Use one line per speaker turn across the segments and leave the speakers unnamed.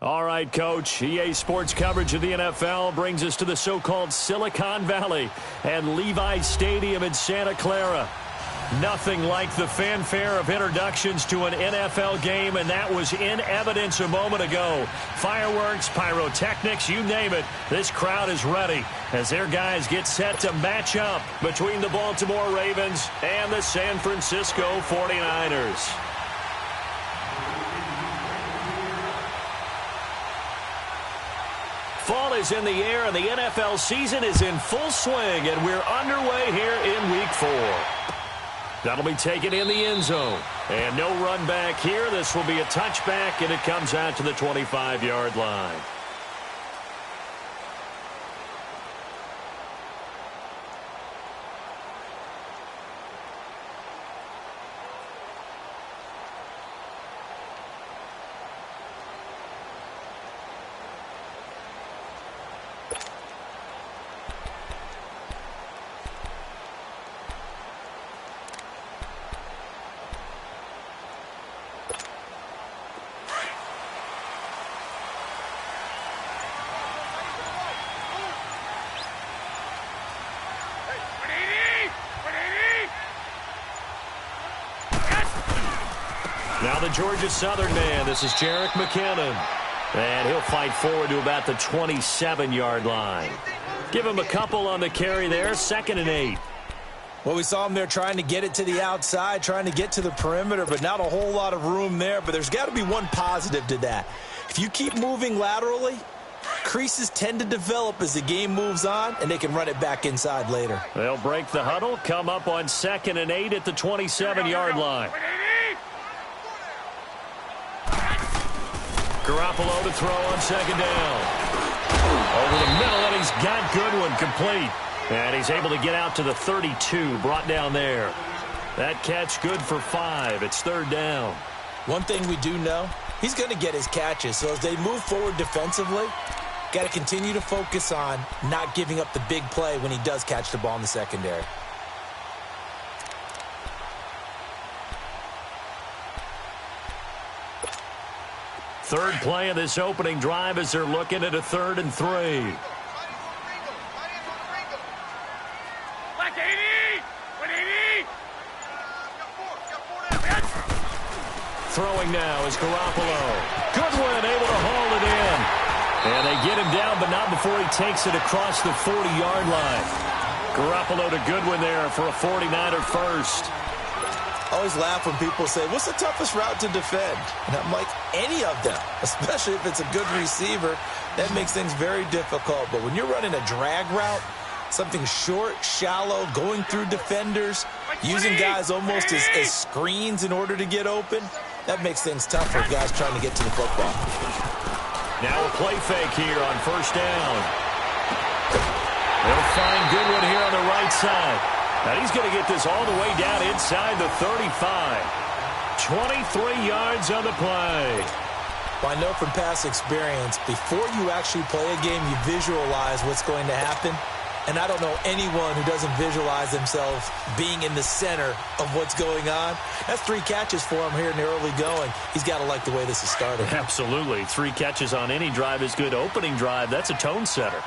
All right, Coach. EA Sports coverage of the NFL brings us to the so-called Silicon Valley and Levi Stadium in Santa Clara. Nothing like the fanfare of introductions to an NFL game, and that was in evidence a moment ago. Fireworks, pyrotechnics, you name it. This crowd is ready as their guys get set to match up between the Baltimore Ravens and the San Francisco 49ers. Fall is in the air, and the NFL season is in full swing, and we're underway here in Week 4. That'll be taken in the end zone. And no run back here. This will be a touchback, and it comes out to the 25-yard line. Now the Georgia Southern man, this is Jerick McKinnon. And he'll fight forward to about the 27-yard line. Give him a couple on the carry there, 2nd and 8.
Well, we saw him there trying to get it to the outside, trying to get to the perimeter, but not a whole lot of room there. But there's got to be one positive to that. If you keep moving laterally, creases tend to develop as the game moves on, and they can run it back inside later.
They'll break the huddle, come up on 2nd and 8 at the 27-yard line. Garoppolo to throw on 2nd down. Over the middle, and he's got Goodwin complete. And he's able to get out to the 32, brought down there. That catch good for 5. It's 3rd down.
One thing we do know, he's going to get his catches. So as they move forward defensively, got to continue to focus on not giving up the big play when he does catch the ball in the secondary.
Third play of this opening drive as they're looking at a 3rd and 3. Throwing now is Garoppolo. Goodwin able to haul it in. And they get him down, but not before he takes it across the 40-yard line. Garoppolo to Goodwin there for a 49er first.
I always laugh when people say, what's the toughest route to defend? And I'm like, any of them, especially if it's a good receiver. That makes things very difficult. But when you're running a drag route, something short, shallow, going through defenders, using guys almost as screens in order to get open, that makes things tough for guys trying to get to the football.
Now a play fake here on 1st down. They'll find Goodwin here on the right side. Now he's going to get this all the way down inside the 35. 23 yards on the play.
Well, I know from past experience, before you actually play a game, you visualize what's going to happen. And I don't know anyone who doesn't visualize themselves being in the center of what's going on. That's 3 catches for him here in the early going. He's got to like the way this is started.
Absolutely. 3 catches on any drive is good. Opening drive, that's a tone setter.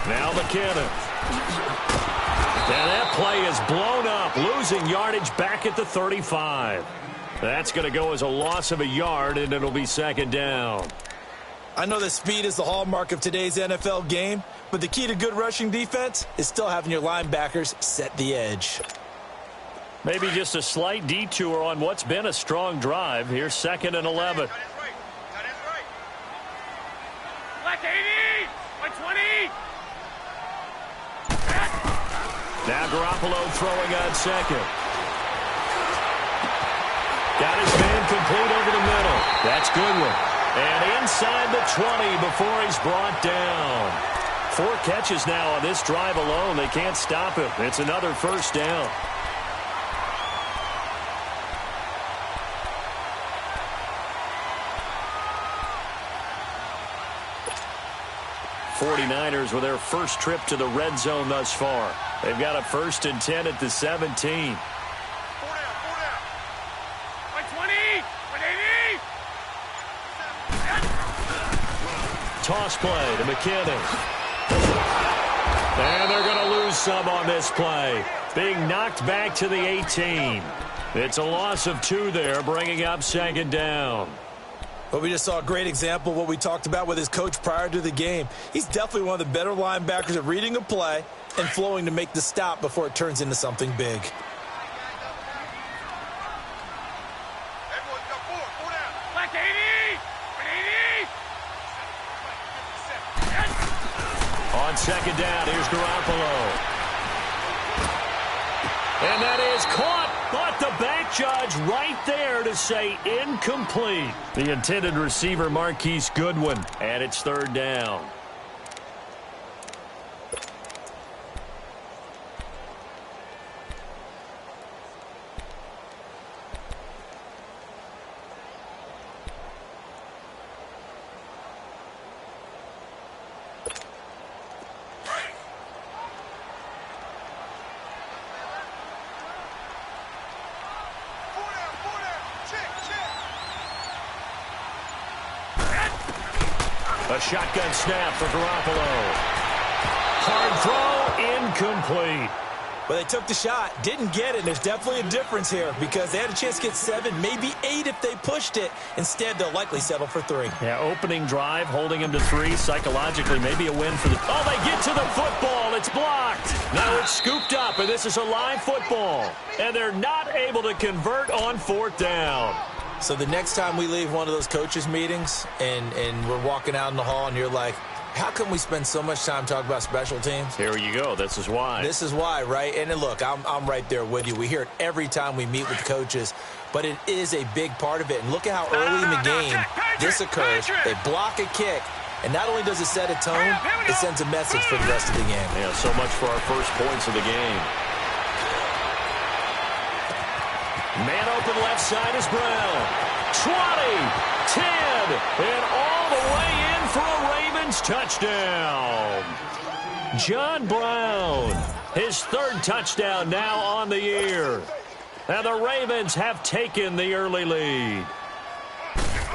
Now McKinnon. And that play is blown up, losing yardage back at the 35. That's going to go as a loss of a yard, and it'll be 2nd down.
I know that speed is the hallmark of today's NFL game, but the key to good rushing defense is still having your linebackers set the edge.
Maybe just a slight detour on what's been a strong drive. Here's 2nd and 11. Now Garoppolo throwing on 2nd. Got his man complete over the middle. That's Goodwin. And inside the 20 before he's brought down. 4 catches now on this drive alone. They can't stop him. It's another 1st down. 49ers with their first trip to the red zone thus far. They've got a 1st and 10 at the 17. Toss play to McKinney. And they're going to lose some on this play. Being knocked back to the 18. It's a loss of 2 there, bringing up 2nd down.
Well, we just saw a great example of what we talked about with his coach prior to the game. He's definitely one of the better linebackers at reading a play and flowing to make the stop before it turns into something big.
On 2nd down, here's Garoppolo. And that is caught, but the back judge right there to say incomplete. The intended receiver, Marquise Goodwin, and it's 3rd down. A shotgun snap for Garoppolo. Hard throw, incomplete.
Well, they took the shot, didn't get it, and there's definitely a difference here because they had a chance to get 7, maybe 8 if they pushed it. Instead, they'll likely settle for 3.
Yeah, opening drive, holding him to 3. Psychologically, maybe a win for the... Oh, they get to the football. It's blocked. Now it's scooped up, and this is a live football. And they're not able to convert on 4th down.
So the next time we leave one of those coaches' meetings and we're walking out in the hall and you're like, how come we spend so much time talking about special teams?
Here you go. This is why.
This is why, right? And then look, I'm right there with you. We hear it every time we meet with coaches, but it is a big part of it. And look at how early in the game this occurs. They block a kick, and not only does it set a tone, it sends a message for the rest of the game.
Yeah, so much for our first points of the game. Man open left side is Brown. 20, 10, and all the way in for a Ravens touchdown. John Brown, his 3rd touchdown now on the year. And the Ravens have taken the early lead.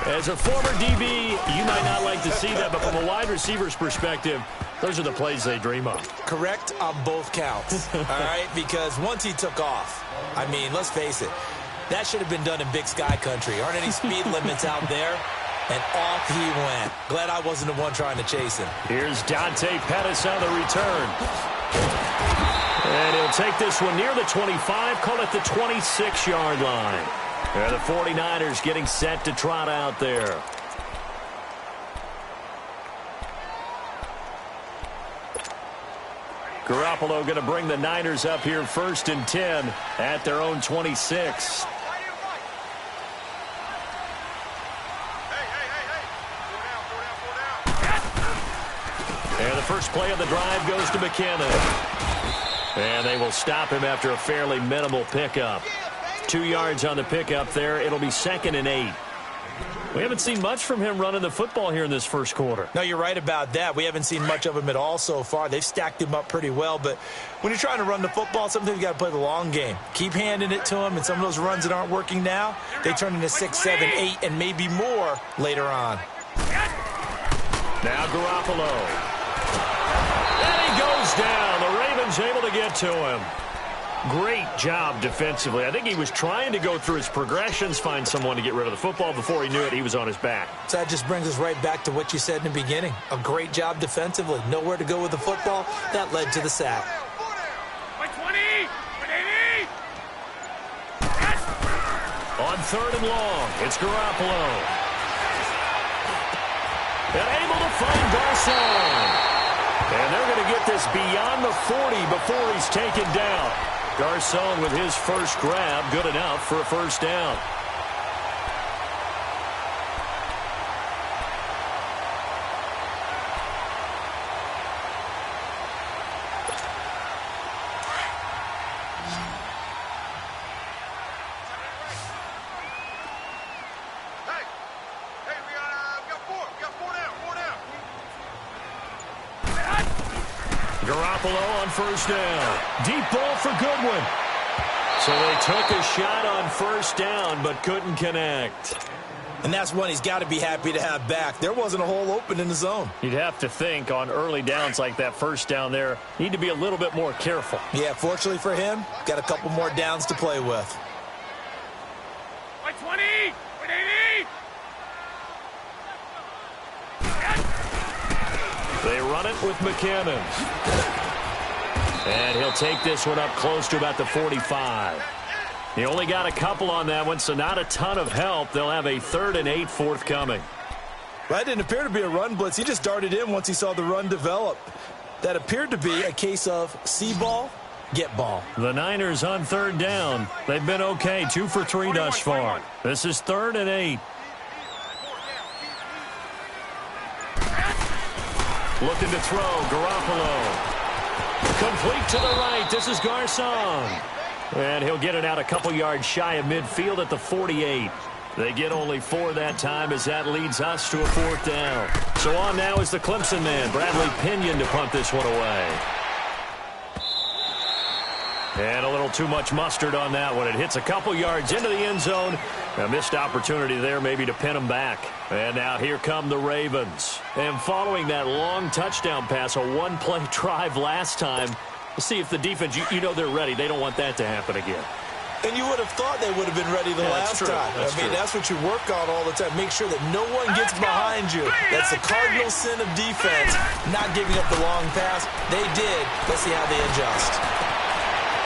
As a former DB, you might not like to see that, but from a wide receiver's perspective, those are the plays they dream of.
Correct on both counts, all right? Because once he took off, I mean, let's face it, that should have been done in Big Sky Country. Aren't any speed limits out there? And off he went. Glad I wasn't the one trying to chase him.
Here's Dante Pettis on the return. And he'll take this one near the 25, call it the 26-yard line. And the 49ers getting set to trot out there. Garoppolo going to bring the Niners up here 1st and 10 at their own 26. And the first play of the drive goes to McKinnon. And they will stop him after a fairly minimal pickup. 2 yards on the pickup there. It'll be 2nd and 8. We haven't seen much from him running the football here in this first quarter.
No, you're right about that. We haven't seen much of him at all so far. They've stacked him up pretty well, but when you're trying to run the football, sometimes you got to play the long game. Keep handing it to him, and some of those runs that aren't working now, they turn into 6, 7, 8, and maybe more later on.
Now Garoppolo. And he goes down. The Ravens able to get to him. Great job defensively. I think he was trying to go through his progressions, find someone to get rid of the football. Before he knew it, he was on his back.
So that just brings us right back to what you said in the beginning. A great job defensively. Nowhere to go with the football. That led to the sack.
On 3rd and long, it's Garoppolo. And able to find Garcon. And they're going to get this beyond the 40 before he's taken down. Garcon with his first grab, good enough for a first down. Garoppolo on first down. Deep ball for Goodwin. So they took a shot on first down, but couldn't connect.
And that's one he's got to be happy to have back. There wasn't a hole open in the zone.
You'd have to think on early downs like that first down there, need to be a little bit more careful.
Yeah, fortunately for him, got a couple more downs to play with.
20! 180!
They run it with McKinnon. And he'll take this one up close to about the 45. He only got a couple on that one, so not a ton of help. They'll have a 3rd and 8 forthcoming.
That didn't appear to be a run blitz. He just darted in once he saw the run develop. That appeared to be a case of see ball, get ball.
The Niners on 3rd down. They've been okay, 2 for 3 thus far. This is 3rd and 8. Looking to throw, Garoppolo. Complete to the right. This is Garcon. And he'll get it out a couple yards shy of midfield at the 48. They get only 4 that time as that leads us to a 4th down. So on now is the Clemson man, Bradley Pinion, to punt this one away. And a little too much mustard on that one. It hits a couple yards into the end zone. A missed opportunity there maybe to pin them back. And now here come the Ravens. And following that long touchdown pass, a one-play drive last time, see if the defense, you know they're ready. They don't want that to happen again.
And you would have thought they would have been ready the last time. That's what you work on all the time. Make sure that no one gets behind you. That's the cardinal sin of defense, not giving up the long pass. They did. Let's see how they adjust.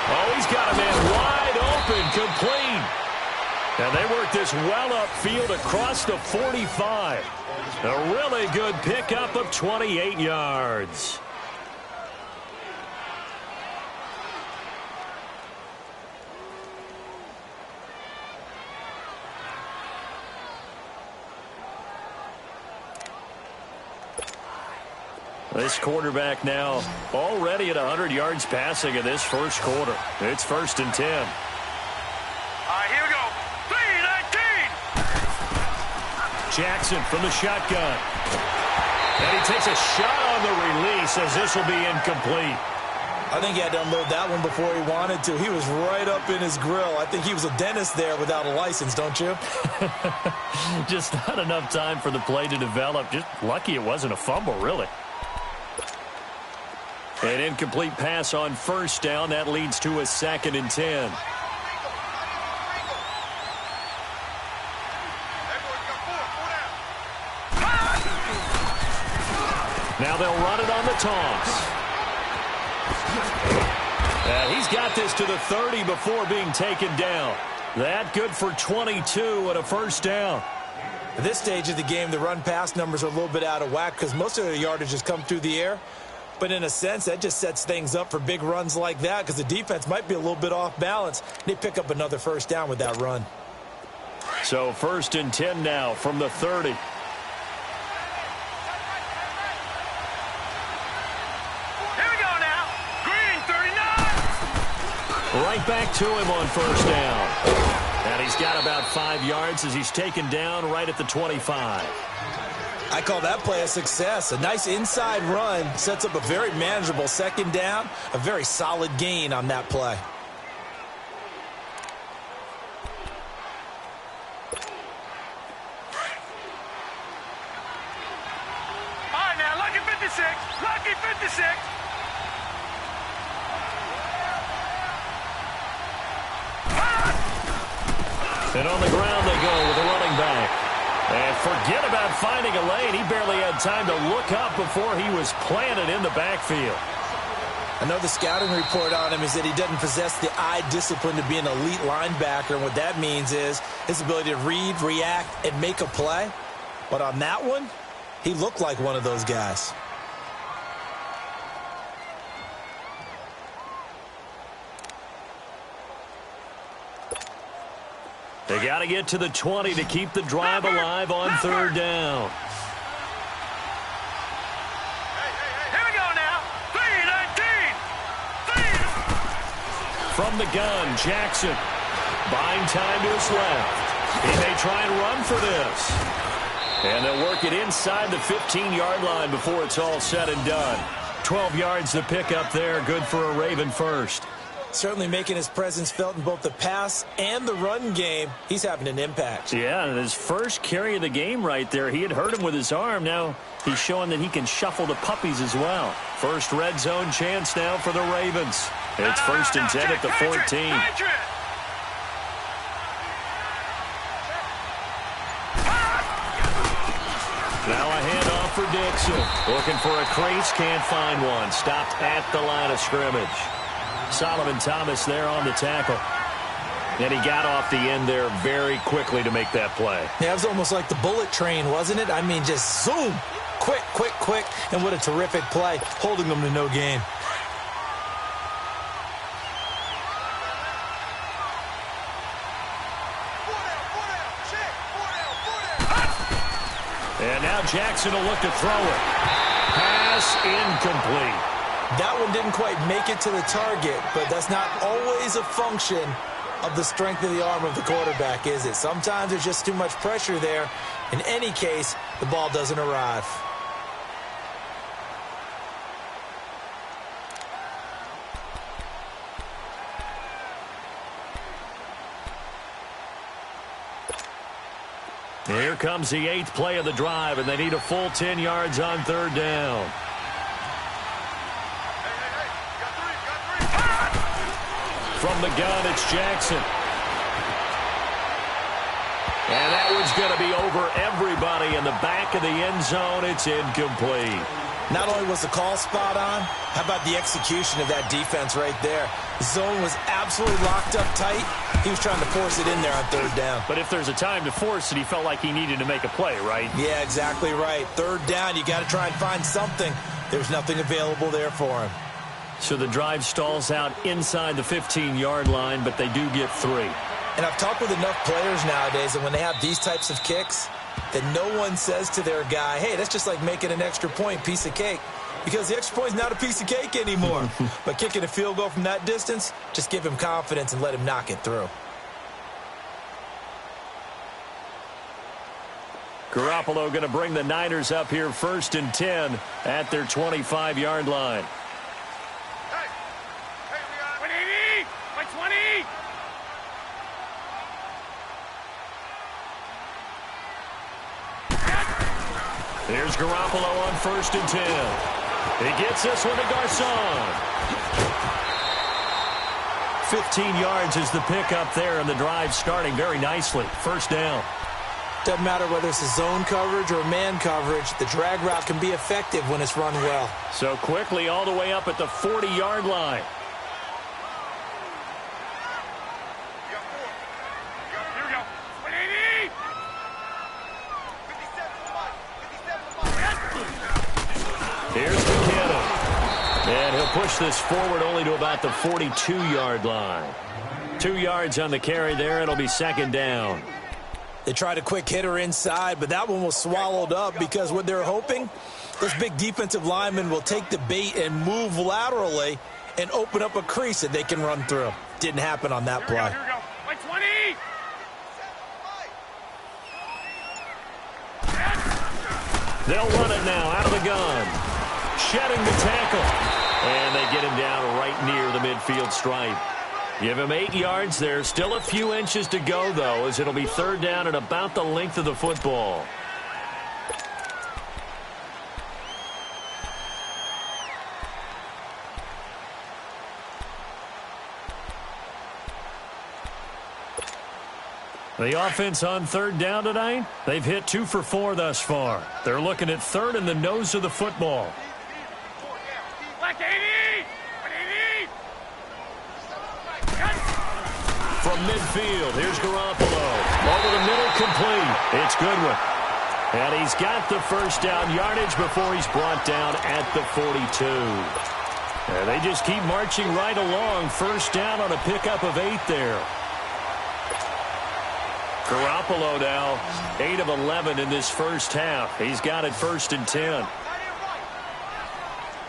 Oh, he's got a man wide open, complete. And they work this well upfield across the 45. A really good pickup of 28 yards. This quarterback now already at 100 yards passing in this first quarter. It's 1st and 10.
All right, here we go. 3-19.
Jackson from the shotgun. And he takes a shot on the release as this will be incomplete.
I think he had to unload that one before he wanted to. He was right up in his grill. I think he was a dentist there without a license, don't you?
Just not enough time for the play to develop. Just lucky it wasn't a fumble, really. An incomplete pass on first down. That leads to a 2nd and 10. Now they'll run it on the toss. And he's got this to the 30 before being taken down. That good for 22 and a 1st down.
At this stage of the game, the run-pass numbers are a little bit out of whack because most of the yardage has come through the air. But in a sense, that just sets things up for big runs like that because the defense might be a little bit off balance. They pick up another 1st down with that run.
So 1st and 10 now from the 30.
Here we go now. Green, 39.
Right back to him on 1st down. And he's got about 5 yards as he's taken down right at the 25.
I call that play a success. A nice inside run sets up a very manageable 2nd down. A very solid gain on that play.
All right, now, lucky 56. Lucky 56.
And on the ground they go with a running back. And forget about finding a lane. He barely had time to look up before he was planted in the backfield.
I know the scouting report on him is that he doesn't possess the eye discipline to be an elite linebacker. And what that means is his ability to read, react, and make a play. But on that one, he looked like one of those guys.
They got to get to the 20 to keep the drive alive on 3rd down.
Here we go now. 3-19.
From the gun, Jackson. Buying time to his left. He may try and run for this. And they'll work it inside the 15-yard line before it's all said and done. 12 yards to pick up there. Good for a Raven first.
Certainly making his presence felt in both the pass and the run game. He's having an impact.
Yeah, and his first carry of the game right there, he had hurt him with his arm. Now he's showing that he can shuffle the puppies as well. First red zone chance now for the Ravens. It's 1st and 10 at the 14. Now a handoff for Dixon. Looking for a crease, can't find one. Stopped at the line of scrimmage. Solomon Thomas there on the tackle. And he got off the end there very quickly to make that play.
Yeah, it was almost like the bullet train, wasn't it? I mean, just zoom. Quick, quick, quick. And what a terrific play, holding them to no gain.
And now Jackson will look to throw it. Pass incomplete.
That one didn't quite make it to the target, but that's not always a function of the strength of the arm of the quarterback, is it? Sometimes there's just too much pressure there. In any case, the ball doesn't arrive.
Here comes the 8th play of the drive, and they need a full 10 yards on 3rd down. From the gun, it's Jackson. And that one's going to be over everybody in the back of the end zone. It's incomplete.
Not only was the call spot on, how about the execution of that defense right there? The zone was absolutely locked up tight. He was trying to force it in there on 3rd down.
But if there's a time to force it, he felt like he needed to make a play, right?
Yeah, exactly right. 3rd down, you got to try and find something. There's nothing available there for him.
So the drive stalls out inside the 15-yard line, but they do get 3.
And I've talked with enough players nowadays that when they have these types of kicks, that no one says to their guy, hey, that's just like making an extra point, piece of cake. Because the extra point is not a piece of cake anymore. But kicking a field goal from that distance, just give him confidence and let him knock it through.
Garoppolo going to bring the Niners up here 1st and 10 at their 25-yard line. Here's Garoppolo on 1st and 10. He gets this one to Garcon. 15 yards is the pickup there, and the drive starting very nicely. 1st down.
Doesn't matter whether it's a zone coverage or man coverage, the drag route can be effective when it's run well.
So quickly all the way up at the 40-yard line. Here's McKinnon. And he'll push this forward only to about the 42-yard line. 2 yards on the carry there. It'll be 2nd down.
They tried a quick hitter inside, but that one was swallowed up because what they're hoping, those big defensive linemen will take the bait and move laterally and open up a crease that they can run through. Didn't happen on that play.
Here we go. Like 20.
They'll run it now out of the gun. Shedding the tackle. And they get him down right near the midfield stripe. Give him 8 yards there. Still a few inches to go, though, as it'll be 3rd down at about the length of the football. The offense on 3rd down tonight, they've hit 2 for 4 thus far. They're looking at 3rd in the nose of the football.
Like 80.
From midfield, here's Garoppolo. Over the middle, complete. It's Goodwin. And he's got the 1st down yardage before he's brought down at the 42. And they just keep marching right along. 1st down on a pickup of 8 there. Garoppolo now 8 of 11 in this 1st half. He's got it 1st and 10.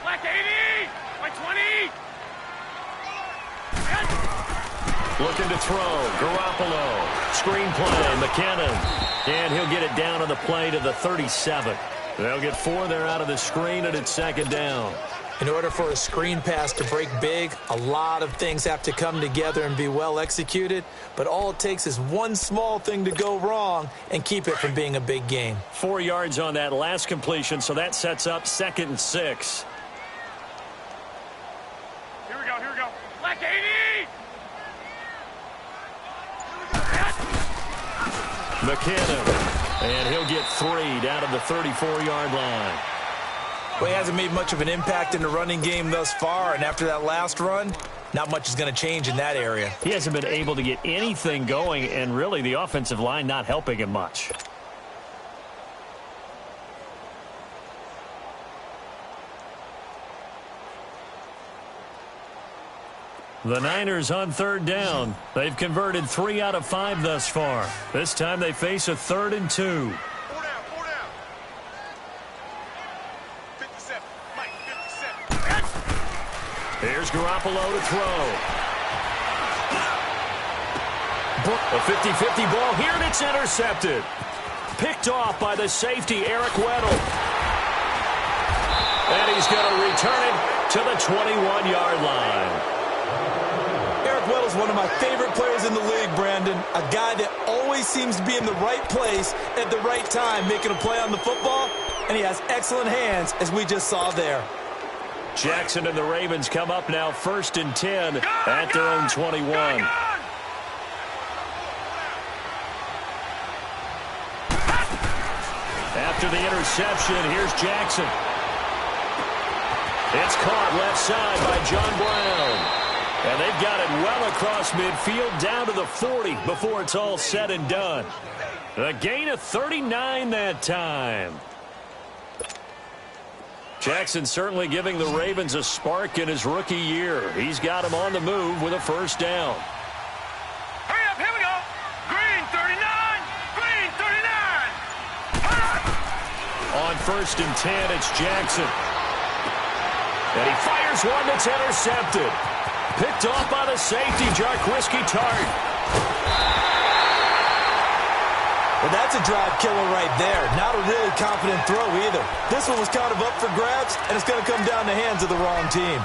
Like 80. Like 20.
Looking to throw. Garoppolo. Screen play. McKinnon. And he'll get it down on the play to the 37. They'll get 4 there out of the screen, and it's 2nd down.
In order for a screen pass to break big, a lot of things have to come together and be well executed, but all it takes is one small thing to go wrong and keep it from being a big gain.
4 yards on that last completion, so that sets up 2nd and 6.
Here we go. Like 80!
McKinnon, and he'll get 3 down to the 34-yard line.
Well, he hasn't made much of an impact in the running game thus far, and after that last run, not much is going to change in that area.
He hasn't been able to get anything going, and really the offensive line not helping him much. The Niners on 3rd down. They've converted 3 out of 5 thus far. This time they face a 3rd and 2.
4 down. 57. Mike, 57.
Here's Garoppolo to throw. A 50-50 ball here, and it's intercepted. Picked off by the safety, Eric Weddle. And he's going to return it to the 21-yard line.
Eric Weddle's one of my favorite players in the league, Brandon. A guy that always seems to be in the right place at the right time, making a play on the football, and he has excellent hands, as we just saw there.
Jackson and the Ravens come up now 1st and 10 at their own 21. After the interception, here's Jackson. It's caught left side by John Brown. And they've got it well across midfield down to the 40 before it's all said and done. A gain of 39 that time. Jackson certainly giving the Ravens a spark in his rookie year. He's got him on the move with a 1st down.
Hurry up, here we go. Green 39. Green 39.
On 1st and 10, it's Jackson. And he fires one that's intercepted. Picked off by the safety, Jarquiski Tart.
Well, that's a drive killer right there. Not a really confident throw either. This one was kind of up for grabs, and it's going to come down the hands of the wrong team.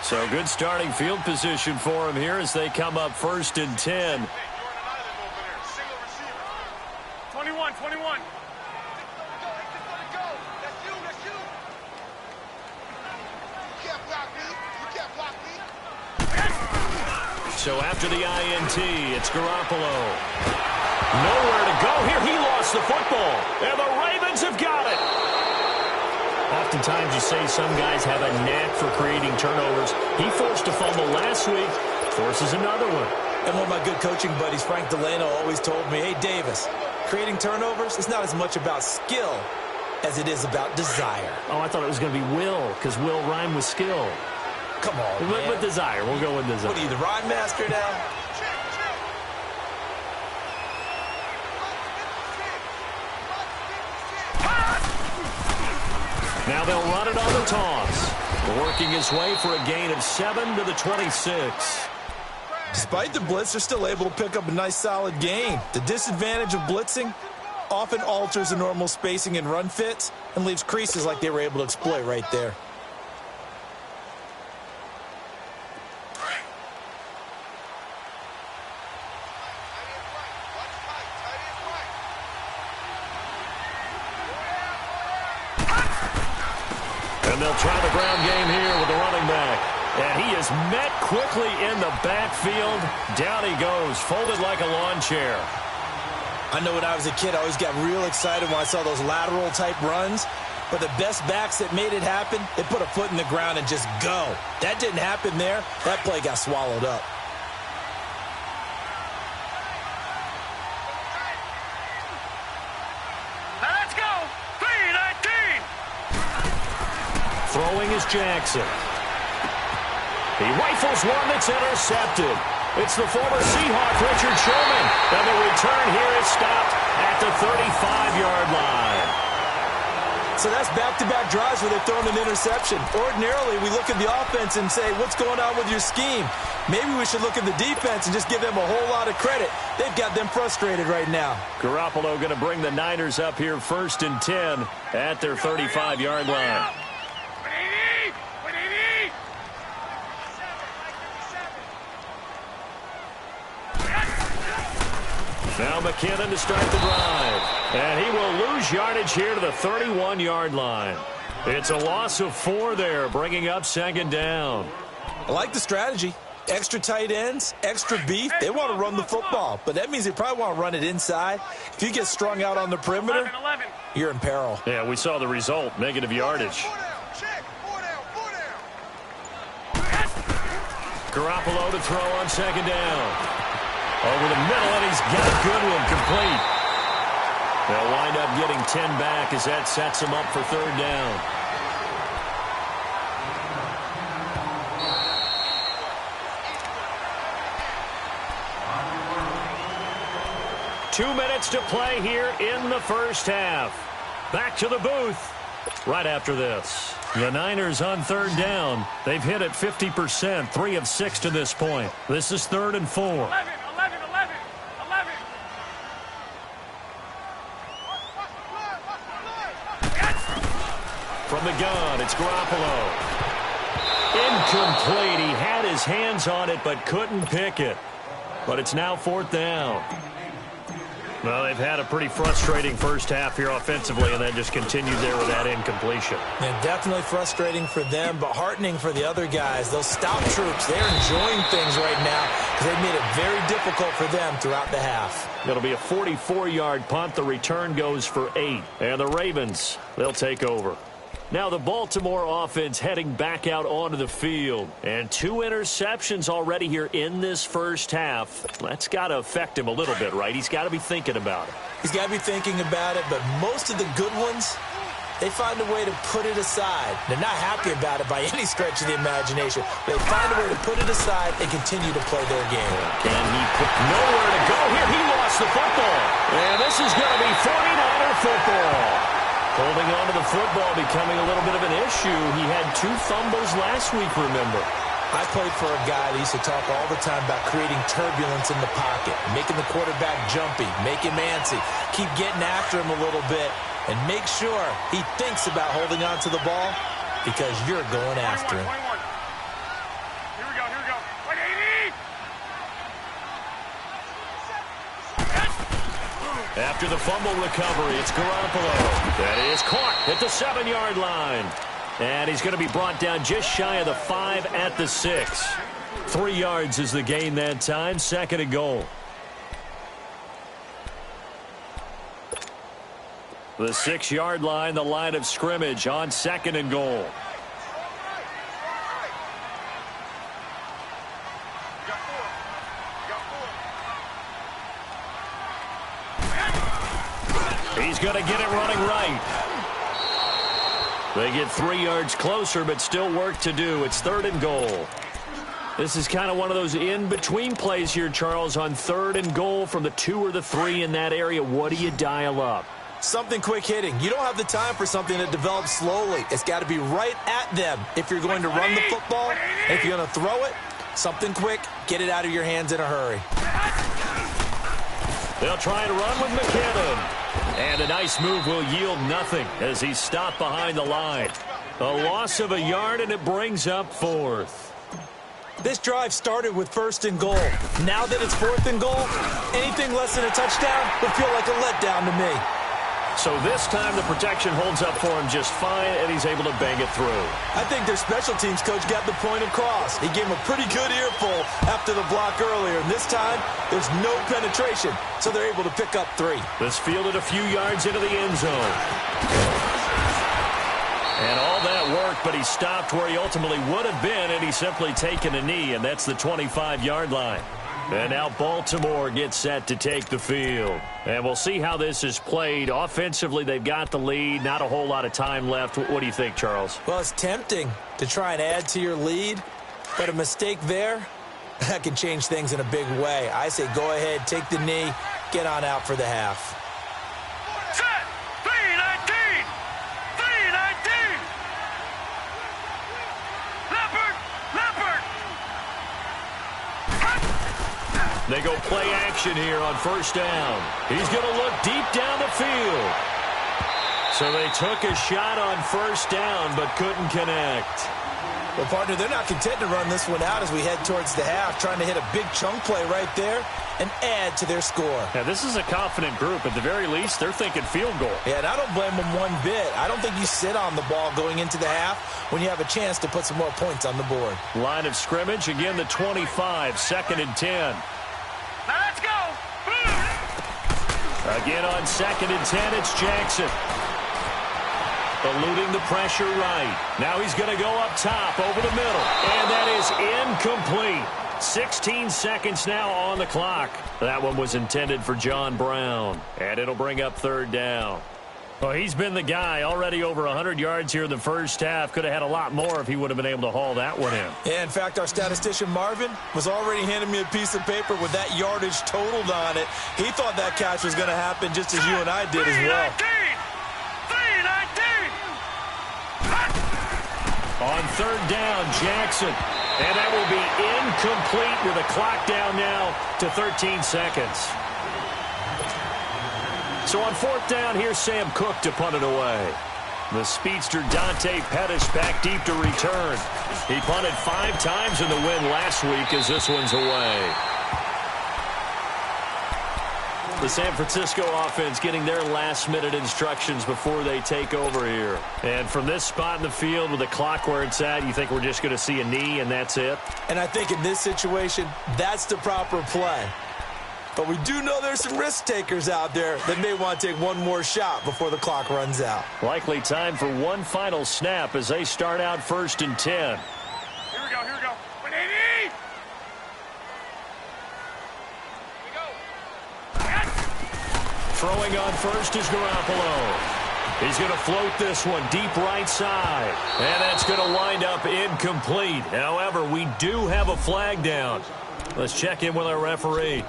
So good starting field position for him here as they come up 1st and 10.
21.
So after the INT, it's Garoppolo. Nowhere to go here. He lost the football. And the Ravens have got it. Oftentimes you say some guys have a knack for creating turnovers. He forced a fumble last week, forces another one.
And one of my good coaching buddies, Frank Delano, always told me, hey, Davis, creating turnovers is not as much about skill as it is about desire.
Oh, I thought it was going to be will, because will rhyme with skill.
Come on, man.
With desire. We'll go with desire.
What are you, the rhyme master now?
Now they'll run it on the toss. Working his way for a gain of 7 to the 26.
Despite the blitz, they're still able to pick up a nice solid gain. The disadvantage of blitzing often alters the normal spacing and run fits and leaves creases like they were able to exploit right there.
And they'll try the ground game here with the running back. And he is met quickly in the backfield. Down he goes, folded like a lawn chair.
I know when I was a kid, I always got real excited when I saw those lateral-type runs. But the best backs that made it happen, they put a foot in the ground and just go. That didn't happen there. That play got swallowed up.
Now let's go. 3-19.
Throwing is Jackson. He rifles one that's intercepted. It's the former Seahawk, Richard Sherman. And the return here is stopped at the 35-yard line.
So that's back-to-back drives where they've thrown an interception. Ordinarily, we look at the offense and say, what's going on with your scheme? Maybe we should look at the defense and just give them a whole lot of credit. They've got them frustrated right now.
Garoppolo going to bring the Niners up here 1st and 10 at their 35-yard line. Now McKinnon to start the drive. And he will lose yardage here to the 31-yard line. It's a loss of 4 there, bringing up 2nd down.
I like the strategy. Extra tight ends, extra beef. They want to run the football, but that means they probably want to run it inside. If you get strung out on the perimeter, you're in peril.
Yeah, we saw the result, negative yardage. Garoppolo to throw on 2nd down. Over the middle, and he's got Goodwin complete. They'll wind up getting 10 back as that sets him up for 3rd down. Two minutes to play here in the first half. Back to the booth right after this. The Niners on 3rd down. They've hit it 50%, 3 of 6 to this point. This is 3rd and 4.
11.
From the gun, it's Garoppolo. Incomplete. He had his hands on it but couldn't pick it. But it's now 4th down. Well, they've had a pretty frustrating first half here offensively and then just continued there with that incompletion.
And definitely frustrating for them, but heartening for the other guys. Those stout troops, they're enjoying things right now because they've made it very difficult for them throughout the half.
It'll be a 44-yard punt. The return goes for 8. And the Ravens, they'll take over. Now the Baltimore offense heading back out onto the field. And 2 interceptions already here in this first half. That's got to affect him a little bit, right? He's got to be thinking about it.
He's got to be thinking about it, but most of the good ones, they find a way to put it aside. They're not happy about it by any stretch of the imagination. They find a way to put it aside and continue to play their game.
Can he put nowhere to go here? He lost the football. And this is going to be 49er football. Holding on to the football becoming a little bit of an issue. He had 2 fumbles last week, remember.
I played for a guy that used to talk all the time about creating turbulence in the pocket, making the quarterback jumpy, make him antsy, keep getting after him a little bit, and make sure he thinks about holding on to the ball because you're going after him.
Here we go. 180.
After the fumble recovery, it's Garoppolo. That is caught at the 7-yard line. And he's going to be brought down just shy of the 5 at the 6. 3 yards is the gain that time. 2nd and goal. The 6-yard line, the line of scrimmage on 2nd and goal. He's going to get it running right. They get 3 yards closer, but still work to do. It's 3rd and goal. This is kind of one of those in-between plays here, Charles, on 3rd and goal from the 2 or the 3 in that area. What do you dial up?
Something quick hitting. You don't have the time for something that develops slowly. It's got to be right at them if you're going to run the football. And if you're going to throw it, something quick, get it out of your hands in a hurry.
They'll try and run with McKinnon. And a nice move will yield nothing as he's stopped behind the line. A loss of a yard, and it brings up 4th.
This drive started with 1st and goal. Now that it's 4th and goal, anything less than a touchdown would feel like a letdown to me.
So this time the protection holds up for him just fine, and he's able to bang it through.
I think their special teams coach got the point across. He gave him a pretty good earful after the block earlier, and this time there's no penetration, so they're able to pick up 3.
This fielded a few yards into the end zone. And all that worked, but he stopped where he ultimately would have been, and he's simply taken a knee, and that's the 25-yard line. And now Baltimore gets set to take the field. And we'll see how this is played. Offensively, they've got the lead. Not a whole lot of time left. What do you think, Charles?
Well, it's tempting to try and add to your lead, but a mistake there, that can change things in a big way. I say go ahead, take the knee, get on out for the half.
Set. 319. 319.
They go play action here on first down. He's going to look deep down the field. So they took a shot on first down but couldn't connect.
Well, partner, they're not content to run this one out as we head towards the half, trying to hit a big chunk play right there and add to their score.
Yeah, this is a confident group. At the very least, they're thinking field goal.
Yeah, and I don't blame them one bit. I don't think you sit on the ball going into the half when you have a chance to put some more points on the board.
Line of scrimmage, again the 25, 2nd and 10.
Now let's go.
Again on 2nd and 10, it's Jackson. Eluding the pressure right. Now he's going to go up top over the middle. And that is incomplete. 16 seconds now on the clock. That one was intended for John Brown. And it'll bring up 3rd down. Well, he's been the guy. Already over 100 yards here in the first half. Could have had a lot more if he would have been able to haul that one in.
Yeah, in fact, our statistician Marvin was already handing me a piece of paper with that yardage totaled on it. He thought that catch was going to happen just as you and I did as well.
3-19.
On 3rd down, Jackson. And that will be incomplete with a clock down now to 13 seconds. So on 4th down, here's Sam Cook to punt it away. The speedster Dante Pettis back deep to return. He punted 5 times in the win last week as this one's away. The San Francisco offense getting their last-minute instructions before they take over here. And from this spot in the field with the clock where it's at, you think we're just going to see a knee and that's it?
And I think in this situation, that's the proper play. But we do know there's some risk takers out there that may want to take one more shot before the clock runs out.
Likely time for one final snap as they start out 1st and 10.
Here we go. 180.
Throwing on first is Garoppolo. He's going to float this one deep right side. And that's going to wind up incomplete. However, we do have a flag down. Let's check in with our referee.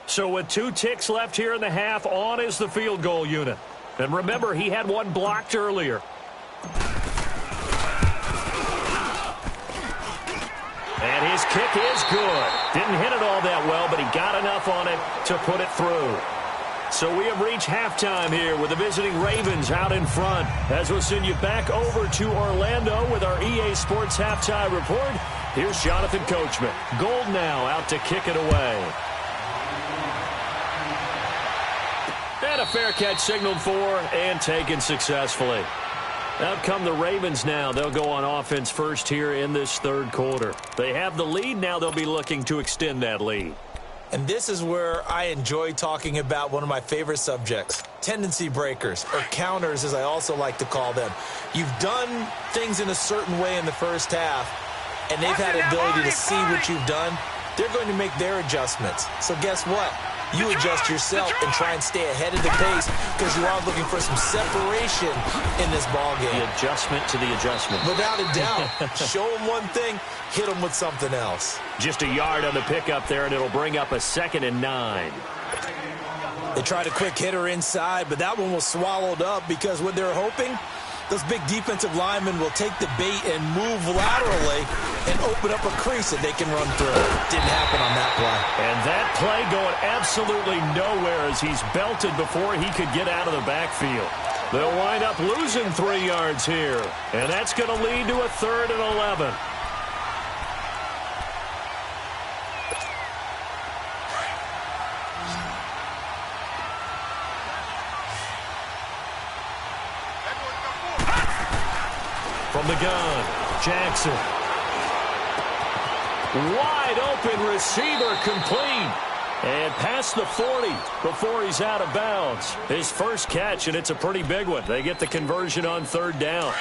So with 2 ticks left here in the half, on is the field goal unit. And remember, he had one blocked earlier. And his kick is good. Didn't hit it all that well, but he got enough on it to put it through. So we have reached halftime here with the visiting Ravens out in front. As we'll send you back over to Orlando with our EA Sports Halftime Report, here's Jonathan Coachman. Gold now out to kick it away. And a fair catch signaled for and taken successfully. Out come the Ravens now. They'll go on offense first here in this 3rd quarter. They have the lead. Now they'll be looking to extend that lead.
And this is where I enjoy talking about one of my favorite subjects, tendency breakers, or counters as I also like to call them. You've done things in a certain way in the first half, and they've had the ability to see what you've done. They're going to make their adjustments. So guess what? You adjust yourself and try and stay ahead of the pace because you are looking for some separation in this ball game.
The adjustment to the adjustment.
Without a doubt. Show them one thing, hit them with something else.
Just a yard on the pickup there, and it'll bring up a 2nd and 9.
They tried a quick hitter inside, but that one was swallowed up because what they're hoping, those big defensive linemen will take the bait and move laterally and open up a crease that they can run through. Didn't happen on that play.
And that play going absolutely nowhere as he's belted before he could get out of the backfield. They'll wind up losing 3 yards here. And that's going to lead to a 3rd and 11. From the gun, Jackson. Wide open receiver complete. And past the 40 before he's out of bounds. His first catch, and it's a pretty big one. They get the conversion on 3rd down.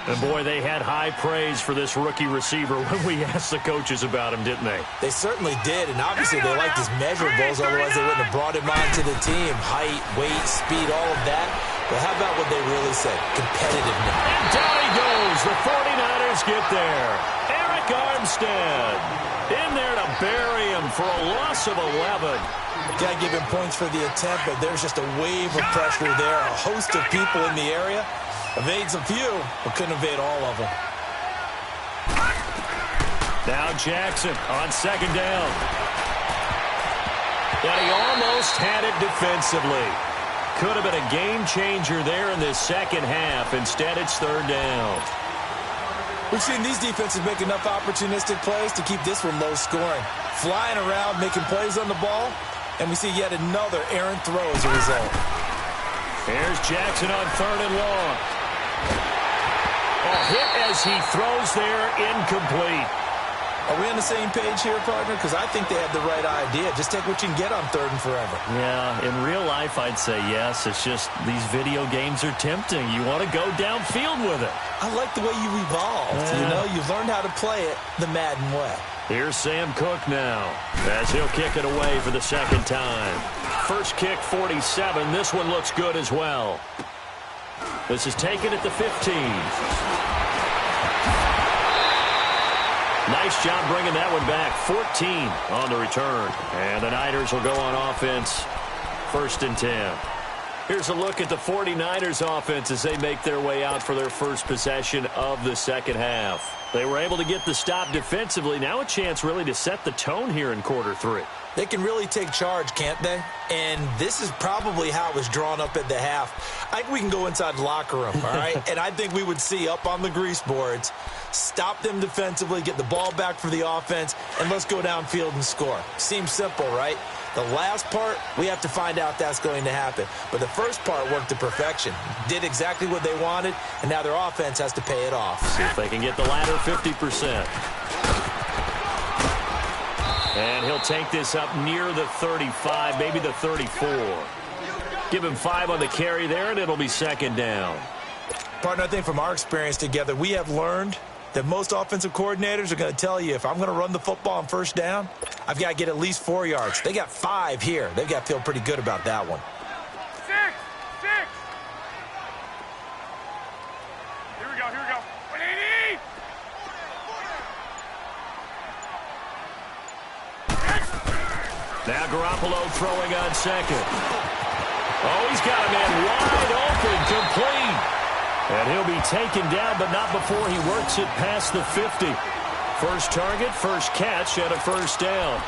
And, boy, they had high praise for this rookie receiver when we asked the coaches about him, didn't they?
They certainly did, and obviously they liked his measurables, otherwise they wouldn't have brought him onto the team. Height, weight, speed, all of that. But how about what they really said? Competitiveness.
And down he goes. The 49ers players get there. Eric Armstead in there to bury him for a loss of 11.
Got to give him points for the attempt, but there's just a wave of pressure there. A host of people in the area. Evades a few, but couldn't evade all of them.
Now Jackson on second down. And he almost had it defensively. Could have been a game changer there in this second half. Instead, it's third down.
We've seen these defenses make enough opportunistic plays to keep this one low scoring. Flying around, making plays on the ball, and we see yet another errant throw as a result.
Here's Jackson on third and long. A hit as he throws there, incomplete.
Are we on the same page here, partner? Because I think they have the right idea. Just take what you can get on third and forever.
Yeah, in real life, I'd say yes. It's just these video games are tempting. You want to go downfield with it.
I like the way you evolved. Yeah. You know, you've learned how to play it the Madden way.
Here's Sam Cook now as he'll kick it away for the second time. First kick, 47. This one looks good as well. This is taken at the 15. Nice job bringing that one back. 14 on the return. And the Niners will go on offense. First and 10. Here's a look at the 49ers offense as they make their way out for their first possession of the second half. They were able to get the stop defensively. Now a chance really to set the tone here in quarter three.
They can really take charge, can't they? And this is probably how it was drawn up at the half. I think we can go inside the locker room, all right? And I think we would see up on the grease boards, stop them defensively, get the ball back for the offense, and let's go downfield and score. Seems simple, right? The last part, we have to find out that's going to happen. But the first part worked to perfection. Did exactly what they wanted, and now their offense has to pay it off.
See if they can get the latter 50%. And he'll take this up near the 35, maybe the 34. Give him 5 on the carry there, and it'll be second down.
Partner, I think from our experience together, we have learned that most offensive coordinators are going to tell you, if I'm going to run the football on first down, I've got to get at least 4 yards. They got 5 here. They've got to feel pretty good about that one.
6. Here we go. 180.
Now Garoppolo throwing on second. Oh, he's got a man wide open, complete. And he'll be taken down, but not before he works it past the 50. First target, first catch, and a first down.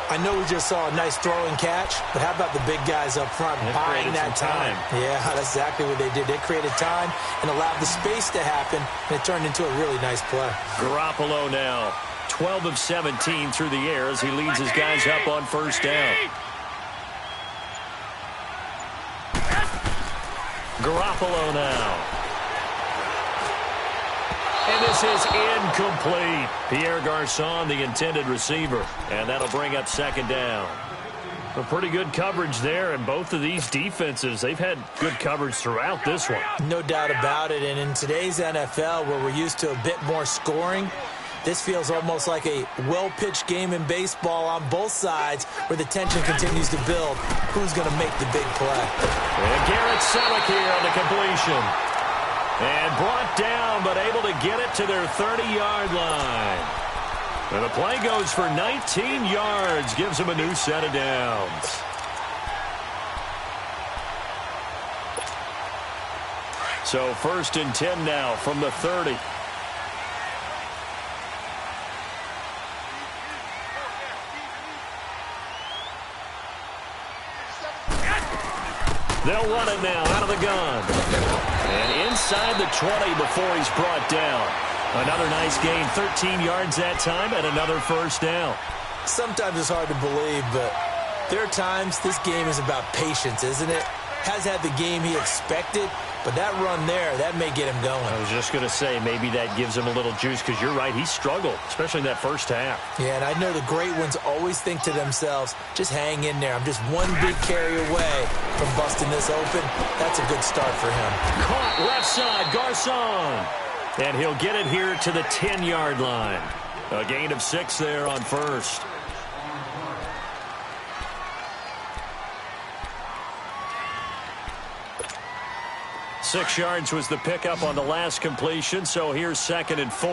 I know we just saw a nice throwing catch, but how about the big guys up front buying that time? Yeah, that's exactly what they did. They created time and allowed the space to happen, and it turned into a really nice play.
Garoppolo now, 12 of 17 through the air as he leads his guys up on first down. Garoppolo now. And this is incomplete. Pierre Garçon, the intended receiver. And that'll bring up second down. A pretty good coverage there, and both of these defenses, they've had good coverage throughout this one.
No doubt about it. And in today's NFL, where we're used to a bit more scoring, this feels almost like a well-pitched game in baseball on both sides where the tension continues to build. Who's going to make the big play?
And Garrett Selleck here on the completion. And brought down, but able to get it to their 30-yard line. And the play goes for 19 yards, gives them a new set of downs. So first and 10 now from the 30. They'll run it now out of the gun. And inside the 20 before he's brought down. Another nice gain, 13 yards that time, and another first down.
Sometimes it's hard to believe, but there are times this game is about patience, isn't it? Has had the game he expected, but that run there, that may get him going.
I was just going to say, maybe that gives him a little juice, because you're right, he struggled, especially in that first half.
Yeah, and I know the great ones always think to themselves, just hang in there. I'm just one big carry away from busting this open. That's a good start for him.
Caught left side, Garçon. And he'll get it here to the 10-yard line. A gain of 6 there on first. 6 yards was the pickup on the last completion, so here's 2nd and 4.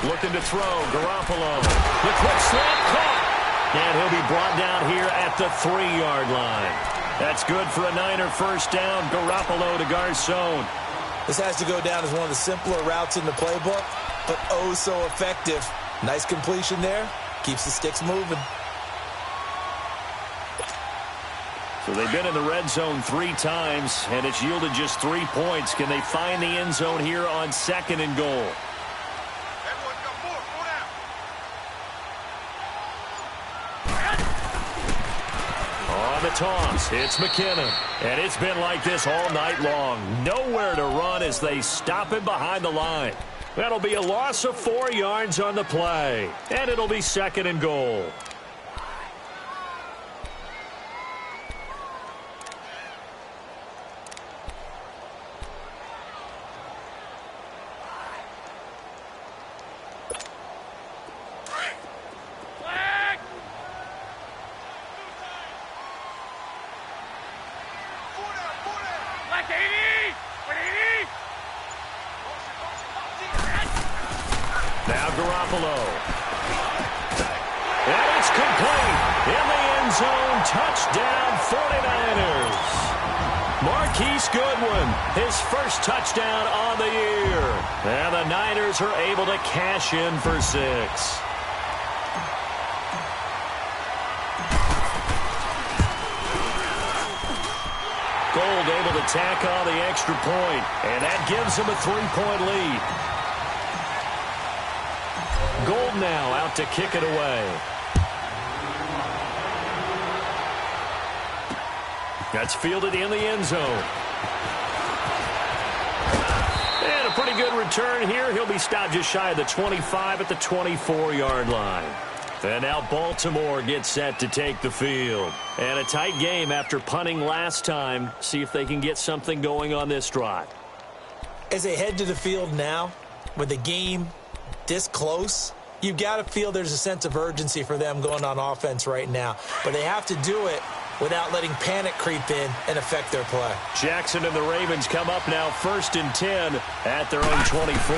Looking to throw, Garoppolo. The quick slant caught. And he'll be brought down here at the 3-yard line. That's good for a Niner first down. Garoppolo to Garcon.
This has to go down as one of the simpler routes in the playbook, but oh so effective. Nice completion there. Keeps the sticks moving.
So they've been in the red zone 3 times, and it's yielded just 3 points. Can they find the end zone here on 2nd and goal? On the toss, it's McKinnon. And it's been like this all night long. Nowhere to run as they stop him behind the line. That'll be a loss of 4 yards on the play. And it'll be 2nd and goal. Now Garoppolo. And it's complete. In the end zone. Touchdown 49ers. Marquise Goodwin, his first touchdown on the year. And the Niners are able to cash in for 6. Gold able to tack on the extra point. And that gives him a 3-point lead. Gold now out to kick it away. That's fielded in the end zone. And a pretty good return here. He'll be stopped just shy of the 25 at the 24-yard line. And now Baltimore gets set to take the field. And a tight game after punting last time. See if they can get something going on this drive.
As they head to the field now, with the game this close, you've got to feel there's a sense of urgency for them going on offense right now. But they have to do it without letting panic creep in and affect their play.
Jackson and the Ravens come up now 1st and 10 at their own 24.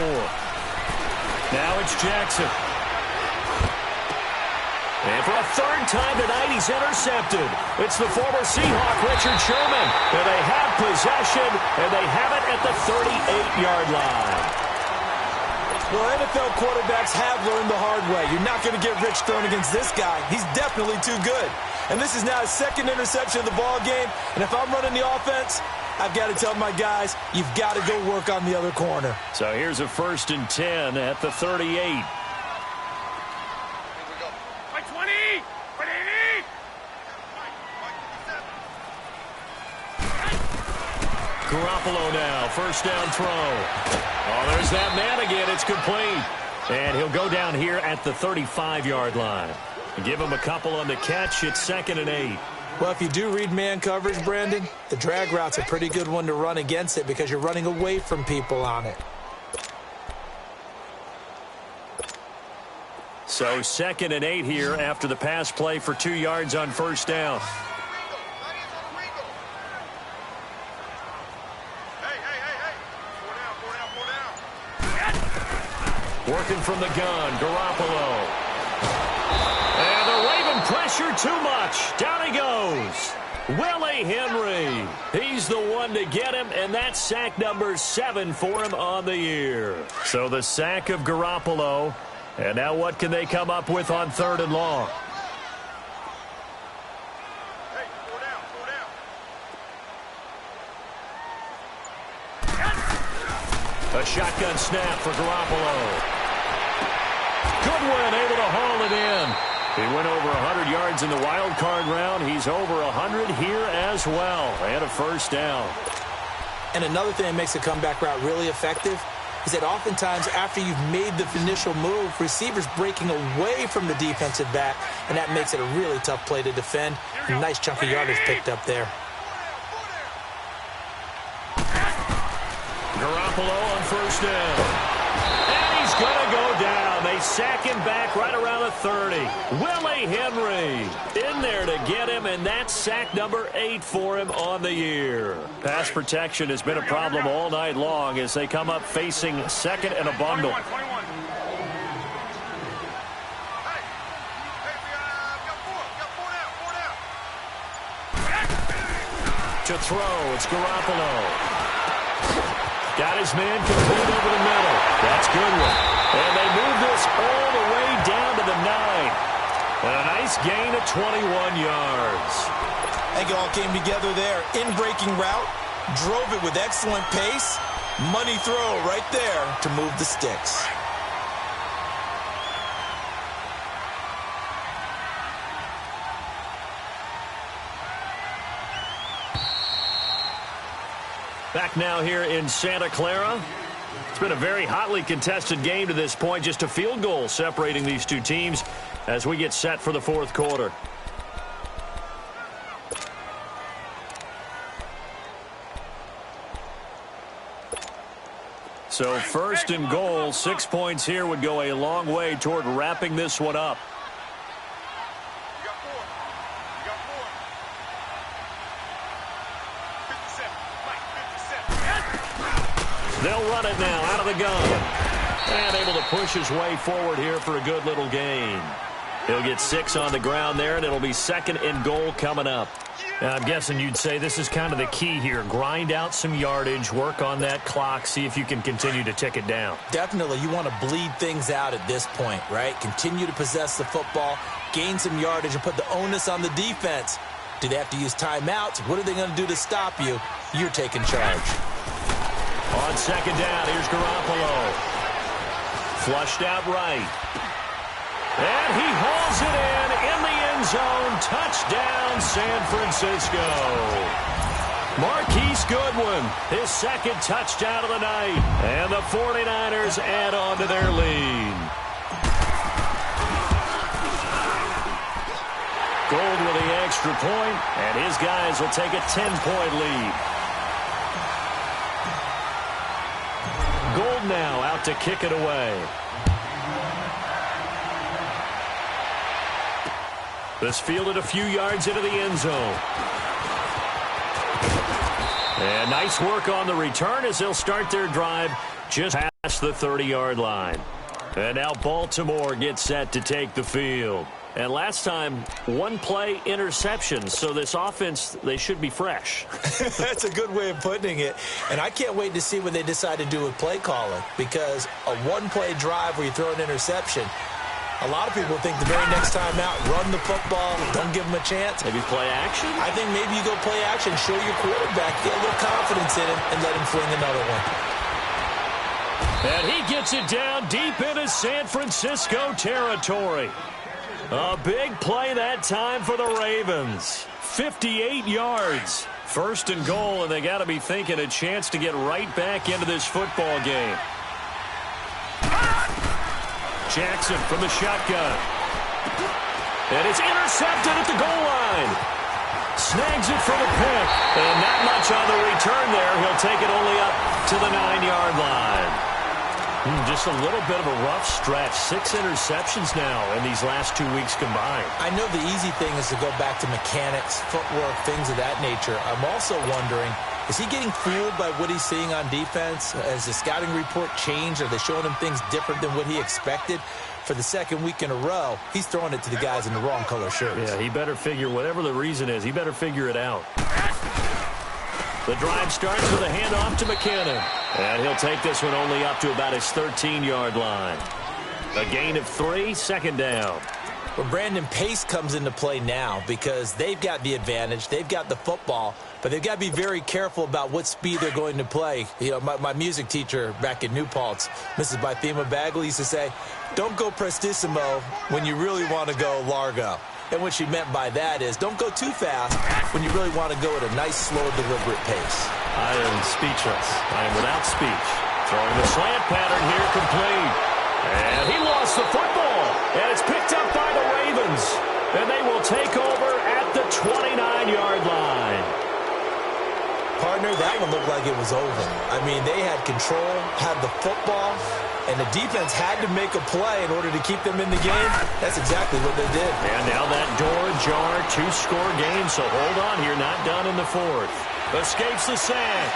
Now it's Jackson. And for a 3rd time tonight, he's intercepted. It's the former Seahawk, Richard Sherman. And they have possession, and they have it at the 38-yard line.
Well, NFL quarterbacks have learned the hard way. You're not going to get rich thrown against this guy. He's definitely too good. And this is now his 2nd interception of the ball game. And if I'm running the offense, I've got to tell my guys, you've got to go work on the other corner.
So here's a 1st and 10 at the 38. Garoppolo now, 1st down throw. Oh, there's that man again. It's complete. And he'll go down here at the 35-yard line. Give him a couple on the catch. It's 2nd and 8.
Well, if you do read man coverage, Brandon, the drag route's a pretty good one to run against it because you're running away from people on it.
So 2nd and 8 here after the pass play for 2 yards on 1st down. Working from the gun, Garoppolo. And the Raven pressure too much. Down he goes. Willie Henry. He's the one to get him, and that's sack number 7 for him on the year. So the sack of Garoppolo. And now what can they come up with on 3rd and long? A shotgun snap for Garoppolo. Goodwin able to haul it in. He went over 100 yards in the wild card round. He's over 100 here as well. And a 1st down.
And another thing that makes a comeback route really effective is that oftentimes after you've made the initial move, receivers breaking away from the defensive back, and that makes it a really tough play to defend. A nice chunk of yardage picked up there.
Garoppolo on 1st down. And he's going to go down. They sack him back right around the 30. Willie Henry in there to get him, and that's sack number 8 for him on the year. Pass protection has been a problem all night long as they come up facing second and a bundle.
21.
To throw, it's Garoppolo. Got his man complete over the middle. That's Goodwin. And they move this all the way down to the 9. And a nice gain of 21 yards.
I think it all came together there. In-breaking route, drove it with excellent pace. Money throw right there to move the sticks.
Back now here in Santa Clara. It's been a very hotly contested game to this point. Just a field goal separating these two teams as we get set for the fourth quarter. So first and goal, 6 points here would go a long way toward wrapping this one up. They'll run it now out of the gun. And able to push his way forward here for a good little gain. He'll get 6 on the ground there, and it'll be second and goal coming up.
I'm guessing you'd say this is kind of the key here. Grind out some yardage, work on that clock, see if you can continue to tick it down.
Definitely, you want to bleed things out at this point, right? Continue to possess the football, gain some yardage, and put the onus on the defense. Do they have to use timeouts? What are they going to do to stop you? You're taking charge.
On second down, here's Garoppolo. Flushed out right. And he hauls it in the end zone. Touchdown, San Francisco. Marquise Goodwin, his second touchdown of the night. And the 49ers add on to their lead. Gold with the extra point, and his guys will take a 10-point lead. Gold now out to kick it away. This fielded a few yards into the end zone. And nice work on the return as they'll start their drive just past the 30-yard line. And now Baltimore gets set to take the field. And last time, one play interception. So this offense, they should be fresh.
That's a good way of putting it. And I can't wait to see what they decide to do with play calling. Because a one-play drive where you throw an interception, a lot of people think the very next time out, run the football, don't give them a chance.
Maybe play action?
I think maybe you go play action, show your quarterback, get a little confidence in him, and let him fling another one.
And he gets it down deep into San Francisco territory. A big play that time for the Ravens. 58 yards. First and goal, and they got to be thinking a chance to get right back into this football game. Jackson from the shotgun. And it's intercepted at the goal line. Snags it for the pick. And not much on the return there. He'll take it only up to the 9-yard line. Just a little bit of a rough stretch. 6 interceptions now in these last 2 weeks combined.
I know the easy thing is to go back to mechanics, footwork, things of that nature. I'm also wondering, is he getting fooled by what he's seeing on defense? Has the scouting report changed? Are they showing him things different than what he expected? For the second week in a row, he's throwing it to the guys in the wrong color shirts.
Yeah, he better figure, whatever the reason is, he better figure it out. The drive starts with a handoff to McKinnon. And he'll take this one only up to about his 13-yard line. A gain of 3, second down.
Well, Brandon, pace comes into play now because they've got the advantage. They've got the football, but they've got to be very careful about what speed they're going to play. You know, my music teacher back in New Paltz, Mrs. Bythema Bagley, used to say, don't go prestissimo when you really want to go largo. And what she meant by that is don't go too fast when you really want to go at a nice, slow, deliberate pace.
I am speechless. I am without speech. Throwing the slant pattern here complete. And he lost the football. And it's picked up by the Ravens. And they will take over at the 29-yard line.
Partner, that one looked like it was over. I mean, they had control, had the football, and the defense had to make a play in order to keep them in the game. That's exactly what they did.
And now that door ajar, 2-score game, so hold on here, not done in the fourth. Escapes the sack.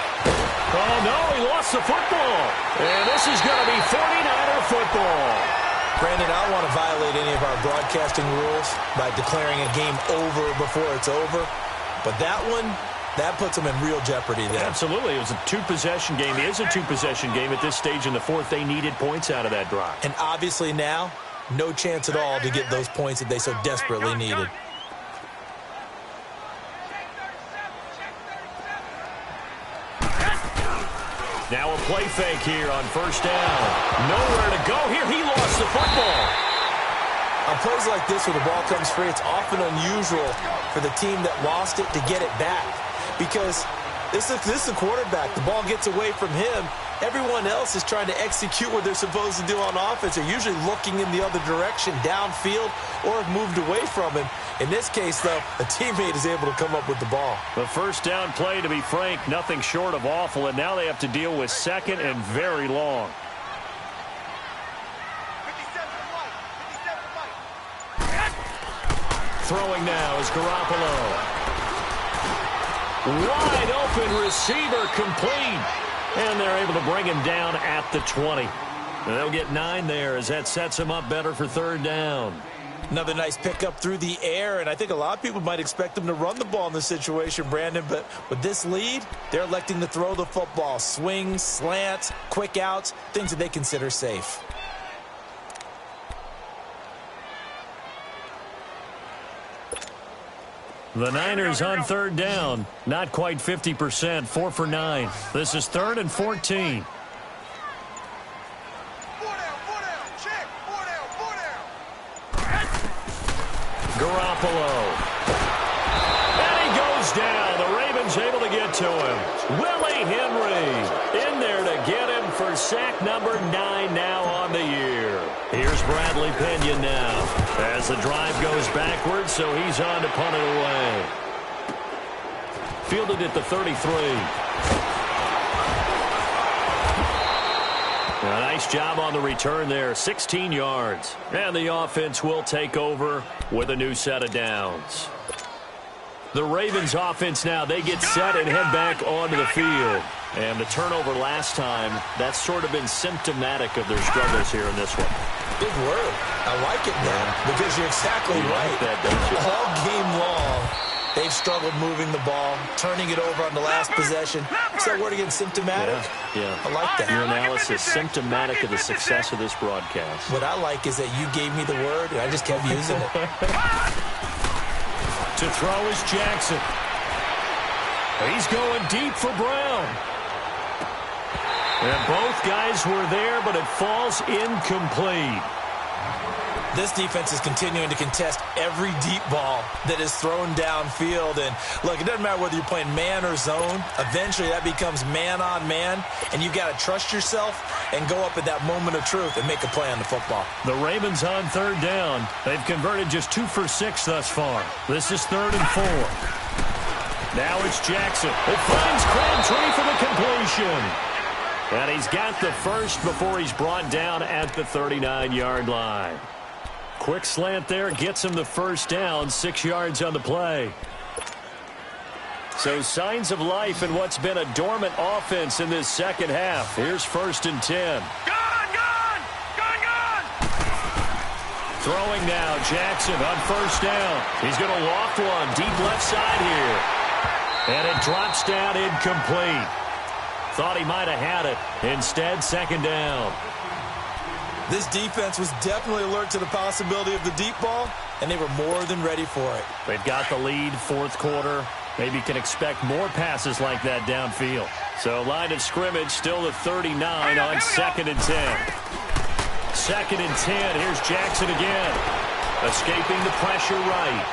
Oh, no, he lost the football. And this is going to be 49er football.
Brandon, I don't want to violate any of our broadcasting rules by declaring a game over before it's over. But that one, that puts them in real jeopardy there.
Absolutely. It was a two-possession game. It is a two-possession game at this stage in the fourth. They needed points out of that drive.
And obviously now, no chance at all to get those points that they so desperately needed.
Now a play fake here on first down. Nowhere to go here. He lost the football.
On plays like this where the ball comes free, it's often unusual for the team that lost it to get it back. Because this is the quarterback. The ball gets away from him. Everyone else is trying to execute what they're supposed to do on offense. They're usually looking in the other direction, downfield, or have moved away from him. In this case, though, a teammate is able to come up with the ball.
The first down play, to be frank, nothing short of awful, and now they have to deal with second and very long. Throwing now is Garoppolo. Wide open receiver complete. And they're able to bring him down at the 20. And they'll get 9 there as that sets him up better for third down.
Another nice pickup through the air, and I think a lot of people might expect them to run the ball in this situation, Brandon, but with this lead, they're electing to throw the football. Swings, slants, quick outs, things that they consider safe.
The Niners on third down. Not quite 50%, 4 for 9. This is 3rd and 14. Garoppolo. And he goes down. The Ravens able to get to him. Willie Henry in there to get him for sack number 9 now on the year. Here's Bradley Pinion now as the drive goes backwards, so he's on to punt it away. Fielded at the 33. A nice job on the return there, 16 yards. And the offense will take over with a new set of downs. The Ravens offense now, they get set and head back onto the field. And the turnover last time, that's sort of been symptomatic of their struggles here in this one.
Big word. I like it now because you're exactly right.
Like that, don't you?
All game long, they've struggled moving the ball, turning it over on the last possession. Is that word again, symptomatic?
Yeah.
I like that.
Your analysis, symptomatic of the success of this broadcast.
What I like is that you gave me the word, and I just kept using it.
To throw is Jackson. He's going deep for Brown. And both guys were there, but it falls incomplete.
This defense is continuing to contest every deep ball that is thrown downfield. And, look, it doesn't matter whether you're playing man or zone. Eventually, that becomes man-on-man, and you've got to trust yourself and go up at that moment of truth and make a play on the football.
The Ravens on third down. They've converted just 2 for 6 thus far. This is 3rd and 4. Now it's Jackson. It finds Crabtree for the completion. And he's got the first before he's brought down at the 39-yard line. Quick slant there gets him the first down, 6 yards on the play. So signs of life in what's been a dormant offense in this second half. Here's 1st and 10.
Gone!
Throwing now, Jackson on first down. He's going to loft one deep left side here. And it drops down incomplete. Thought he might have had it. Instead, 2nd down.
This defense was definitely alert to the possibility of the deep ball, and they were more than ready for it.
They've got the lead, 4th quarter. Maybe can expect more passes like that downfield. So line of scrimmage still the 39 on 2nd and 10. 2nd and 10. Here's Jackson again. Escaping the pressure right.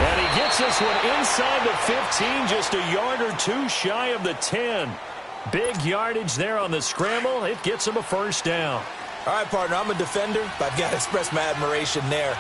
And he gets this one inside the 15, just a yard or 2 shy of the 10. Big yardage there on the scramble. It gets him a first down.
All right, partner, I'm a defender, but I've got to express my admiration there.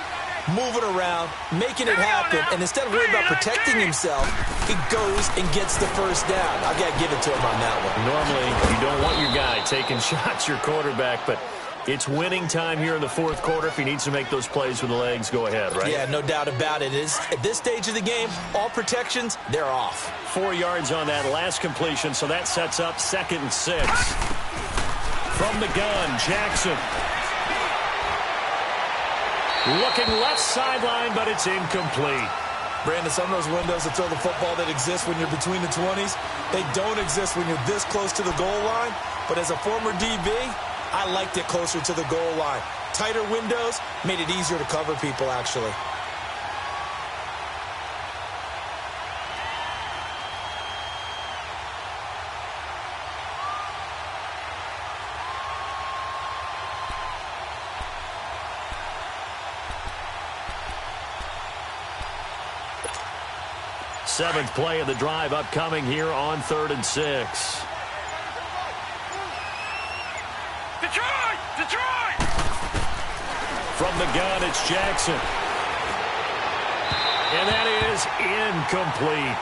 moving around, making it happen, and instead of worrying about protecting himself, he goes and gets the first down. I've got to give it to him on that one.
Normally, you don't want your guy taking shots, your quarterback, but it's winning time here in the fourth quarter. If he needs to make those plays with the legs, go ahead, right?
Yeah, no doubt about it. At this stage of the game, all protections, they're off.
4 yards on that last completion, so that sets up 2nd and 6. From the gun, Jackson. Looking left sideline, but it's incomplete.
Brandon, some of those windows to throw the football that exist when you're between the 20s, they don't exist when you're this close to the goal line. But as a former DB, I liked it closer to the goal line. Tighter windows made it easier to cover people, actually.
Seventh play of the drive upcoming here on 3rd and 6.
Detroit! Detroit!
From the gun, it's Jackson. And that is incomplete.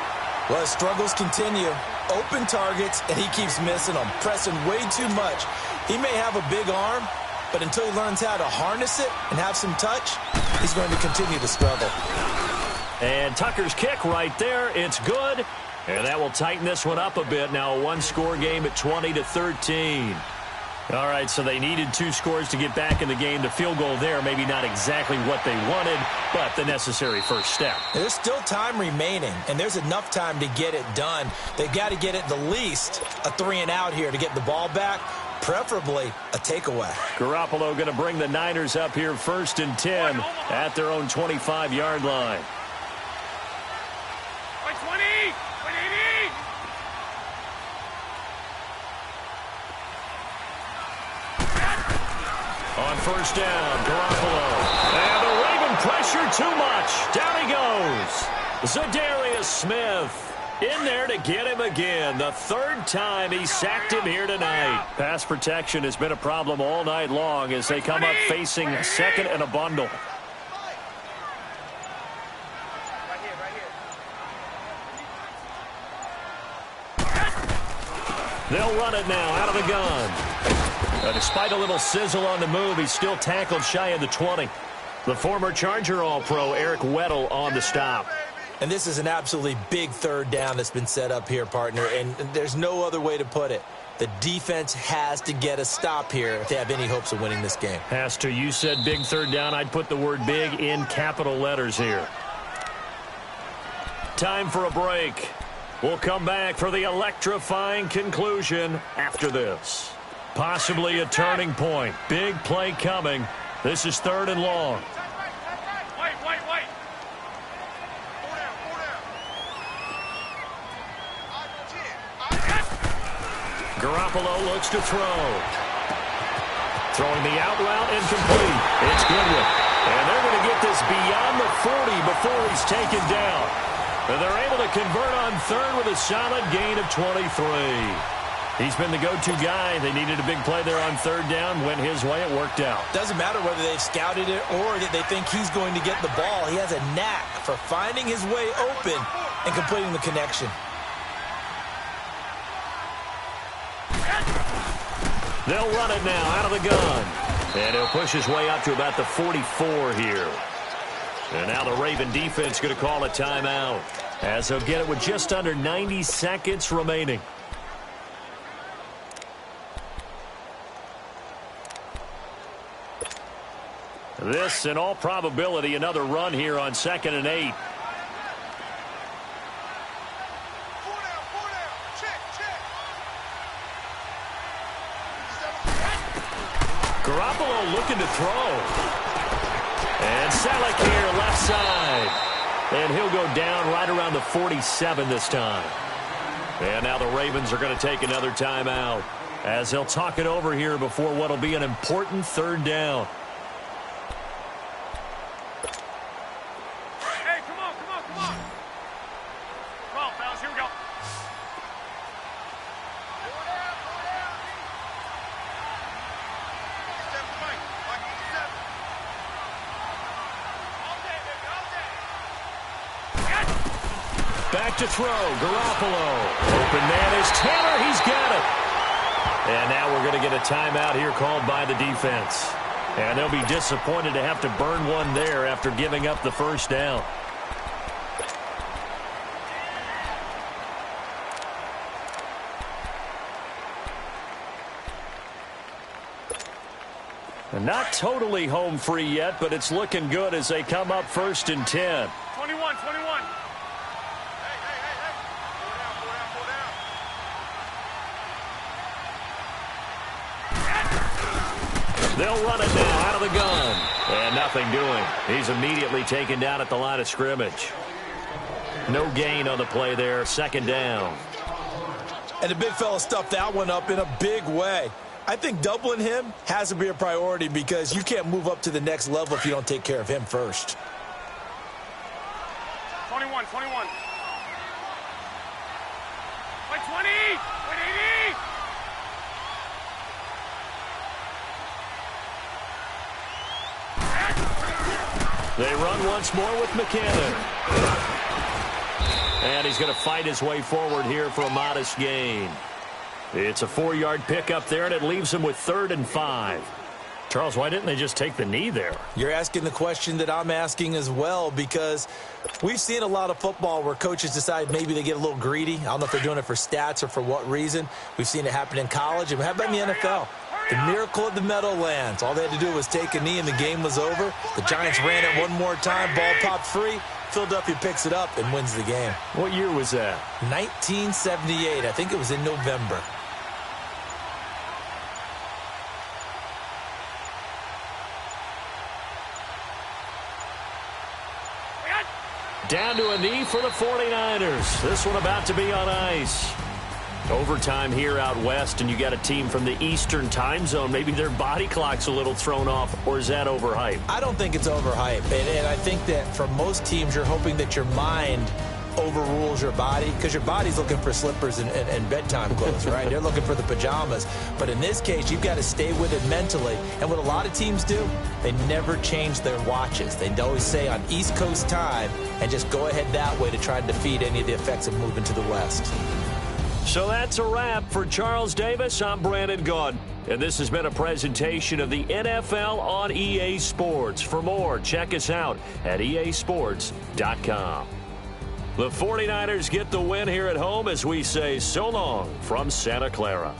Well, his struggles continue. Open targets, and he keeps missing them, pressing way too much. He may have a big arm, but until he learns how to harness it and have some touch, he's going to continue to struggle.
And Tucker's kick right there. It's good. And that will tighten this one up a bit. Now a one-score game at 20-13. All right, so they needed 2 scores to get back in the game. The field goal there, maybe not exactly what they wanted, but the necessary first step.
There's still time remaining, and there's enough time to get it done. They've got to get at the least a 3-and-out here to get the ball back, preferably a takeaway.
Garoppolo going to bring the Niners up here 1st and 10 at their own 25-yard line.
120! 180!
On 1st down, Garoppolo. And the Raven pressure too much. Down he goes. Zadarius Smith in there to get him again. The 3rd time he sacked him here tonight. Pass protection has been a problem all night long as they come up facing 2nd and a bundle. They'll run it now out of the gun. Despite a little sizzle on the move, he's still tackled shy of the 20. The former Charger All-Pro Eric Weddle on the stop.
And this is an absolutely big 3rd down that's been set up here, partner, and there's no other way to put it. The defense has to get a stop here if they have any hopes of winning this game.
Has to. You said big 3rd down. I'd put the word big in capital letters here. Time for a break. We'll come back for the electrifying conclusion after this. Possibly a turning point. Big play coming. This is 3rd and long.
Wait.
Garoppolo looks to throw. Throwing the out route incomplete. It's Goodwin. And they're going to get this beyond the 40 before he's taken down. And they're able to convert on 3rd with a solid gain of 23. He's been the go-to guy. They needed a big play there on 3rd down. Went his way. It worked out.
Doesn't matter whether they've scouted it or that they think he's going to get the ball. He has a knack for finding his way open and completing the connection.
They'll run it now out of the gun. And he'll push his way up to about the 44 here. And now the Raven defense going to call a timeout as they'll get it with just under 90 seconds remaining. This, in all probability, another run here on 2nd and 8. Garoppolo looking to throw. And Selleck here, left side. And he'll go down right around the 47 this time. And now the Ravens are going to take another timeout as they'll talk it over here before what will be an important 3rd down.
Hey, come on. Come on, fellas, here we go.
Back to throw. Garoppolo. Open man is Taylor. He's got it. And now we're going to get a timeout here called by the defense. And they'll be disappointed to have to burn one there after giving up the first down. Not totally home free yet, but it's looking good as they come up 1st and 10.
21.
They'll run it now out of the gun. And nothing doing. He's immediately taken down at the line of scrimmage. No gain on the play there. 2nd down.
And the big fella stuffed that one up in a big way. I think doubling him has to be a priority because you can't move up to the next level if you don't take care of him first.
21. Wait, 20. Wait, 80.
They run once more with McKinnon. And he's going to fight his way forward here for a modest gain. It's a 4-yard pickup there, and it leaves him with 3rd and 5. Charles, why didn't they just take the knee there?
You're asking the question that I'm asking as well, because we've seen a lot of football where coaches decide maybe they get a little greedy. I don't know if they're doing it for stats or for what reason. We've seen it happen in college. And how about in the NFL? The miracle of the Meadowlands. All they had to do was take a knee, and the game was over. The Giants ran it one more time. Ball popped free. Philadelphia picks it up and wins the game.
What year was that?
1978. I think it was in November.
Down to a knee for the 49ers. This one about to be on ice. Overtime here out west, and you got a team from the Eastern time zone. Maybe their body clock's a little thrown off, or is that overhyped?
I don't think it's overhyped, and I think that for most teams, you're hoping that your mind overrules your body, because your body's looking for slippers and bedtime clothes, right? They're looking for the pajamas. But in this case, you've got to stay with it mentally. And what a lot of teams do, they never change their watches. They always say on East Coast time and just go ahead that way to try and defeat any of the effects of moving to the West.
So that's a wrap for Charles Davis. I'm Brandon Gaudin, and this has been a presentation of the NFL on EA Sports. For more, check us out at easports.com. The 49ers get the win here at home as we say so long from Santa Clara.